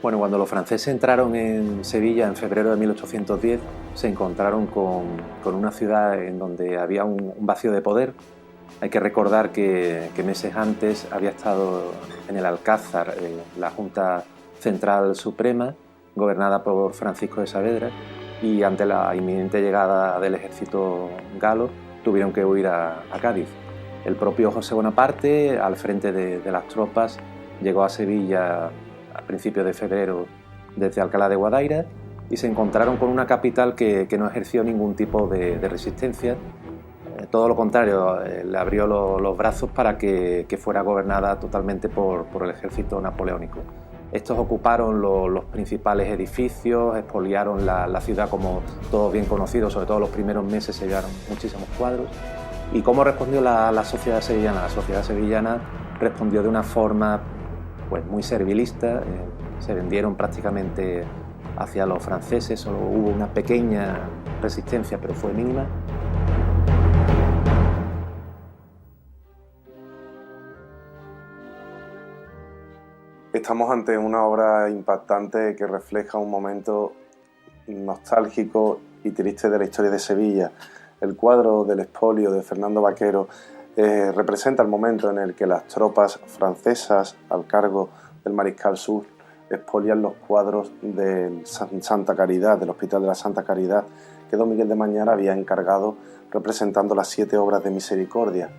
Bueno, cuando los franceses entraron en Sevilla en febrero de 1810, se encontraron con una ciudad en donde había un vacío de poder. Hay que recordar que meses antes había estado en el Alcázar la Junta Central Suprema, gobernada por Francisco de Saavedra, y ante la inminente llegada del ejército galo tuvieron que huir a Cádiz. El propio José Bonaparte, al frente de las tropas, llegó a Sevilla a principios de febrero desde Alcalá de Guadaira y se encontraron con una capital que no ejerció ningún tipo de resistencia. Todo lo contrario, le abrió los brazos para que fuera gobernada totalmente por el ejército napoleónico. Estos ocuparon los principales edificios, expoliaron la ciudad, como todos bien conocidos, sobre todo los primeros meses se llevaron muchísimos cuadros. ¿Y cómo respondió la sociedad sevillana? La sociedad sevillana respondió de una forma pues muy servilista, se vendieron prácticamente hacia los franceses, solo hubo una pequeña resistencia, pero fue mínima. Estamos ante una obra impactante que refleja un momento nostálgico y triste de la historia de Sevilla. El cuadro del expolio de Fernando Vaquero representa el momento en el que las tropas francesas, al cargo del mariscal Soult, expolian los cuadros del Santa Caridad, del Hospital de la Santa Caridad, que don Miguel de Mañara había encargado, representando las 7 obras de misericordia.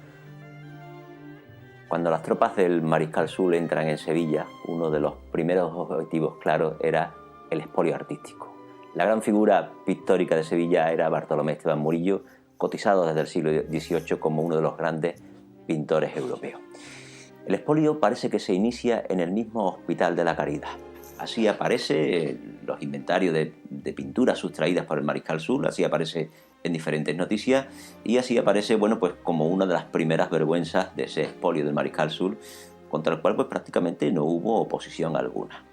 Cuando las tropas del mariscal Soult entran en Sevilla, uno de los primeros objetivos claros era el expolio artístico. La gran figura pictórica de Sevilla era Bartolomé Esteban Murillo, cotizado desde el siglo XVIII como uno de los grandes pintores europeos. El expolio parece que se inicia en el mismo Hospital de la Caridad. Así aparece los inventarios de pinturas sustraídas por el mariscal Soult, así aparece en diferentes noticias y así aparece, bueno, pues como una de las primeras vergüenzas de ese expolio del mariscal Soult, contra el cual pues prácticamente no hubo oposición alguna.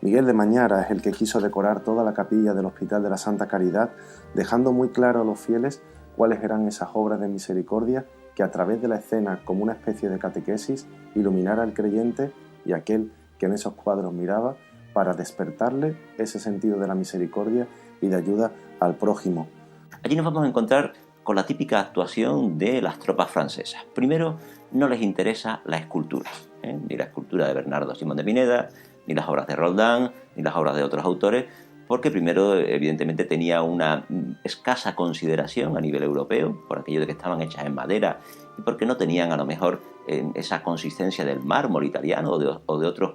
Miguel de Mañara es el que quiso decorar toda la capilla del Hospital de la Santa Caridad, dejando muy claro a los fieles cuáles eran esas obras de misericordia que a través de la escena, como una especie de catequesis, iluminara al creyente y aquel que en esos cuadros miraba para despertarle ese sentido de la misericordia y de ayuda al prójimo. Allí nos vamos a encontrar con la típica actuación de las tropas francesas. Primero, no les interesa la escultura, ni la escultura de Bernardo Simón de Pineda, ni las obras de Roldán, ni las obras de otros autores, porque primero, evidentemente, tenía una escasa consideración a nivel europeo, por aquello de que estaban hechas en madera, y porque no tenían a lo mejor esa consistencia del mármol italiano o de otros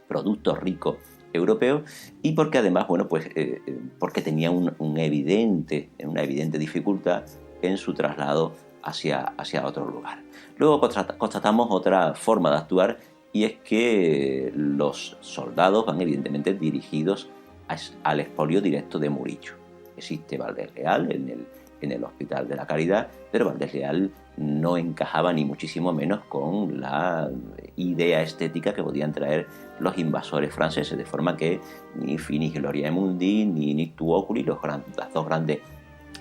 productos ricos europeos, y porque además, bueno, pues porque tenía una evidente dificultad en su traslado hacia otro lugar. Luego constatamos otra forma de actuar, y es que los soldados van evidentemente dirigidos al expolio directo de Murillo. Existe Valdés Leal en el Hospital de la Caridad, pero Valdés Leal no encajaba ni muchísimo menos con la idea estética que podían traer los invasores franceses, de forma que ni Finis Gloria Mundi ni Nictu Oculi, las dos grandes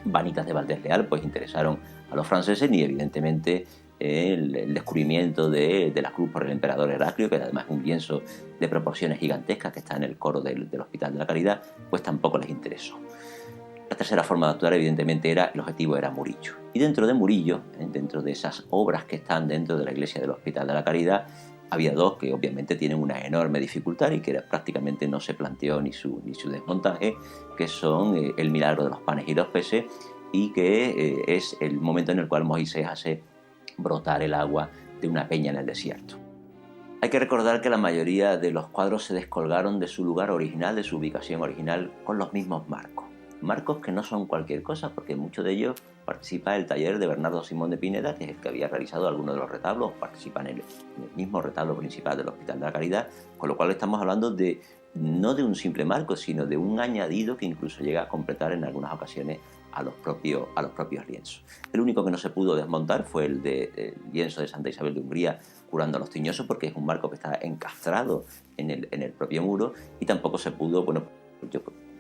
vanitas de Valdés Leal, pues interesaron a los franceses, ni evidentemente el descubrimiento de la cruz por el emperador Heraclio, que además es un lienzo de proporciones gigantescas que está en el coro del Hospital de la Caridad, pues tampoco les interesó. La tercera forma de actuar, evidentemente, el objetivo era Murillo. Y dentro de Murillo, dentro de esas obras que están dentro de la iglesia del Hospital de la Caridad, había dos que obviamente tienen una enorme dificultad y que prácticamente no se planteó ni su desmontaje, que son el milagro de los panes y los peces, y que es el momento en el cual Moisés hace brotar el agua de una peña en el desierto. Hay que recordar que la mayoría de los cuadros se descolgaron de su lugar original, de su ubicación original, con los mismos marcos. Marcos que no son cualquier cosa, porque en muchos de ellos participa el taller de Bernardo Simón de Pineda, que es el que había realizado algunos de los retablos, participa en el mismo retablo principal del Hospital de la Caridad, con lo cual estamos hablando no de un simple marco, sino de un añadido que incluso llega a completar en algunas ocasiones a los propios lienzos. El único que no se pudo desmontar fue el lienzo de Santa Isabel de Hungría curando a los tiñosos, porque es un marco que está encastrado en el propio muro, y tampoco se pudo,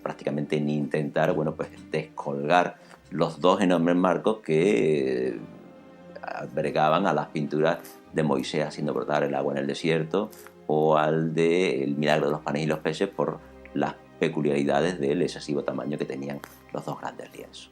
prácticamente ni intentar, descolgar los dos enormes marcos que albergaban a las pinturas de Moisés haciendo brotar el agua en el desierto, o al de El milagro de los panes y los peces por las peculiaridades del excesivo tamaño que tenían los dos grandes lienzos.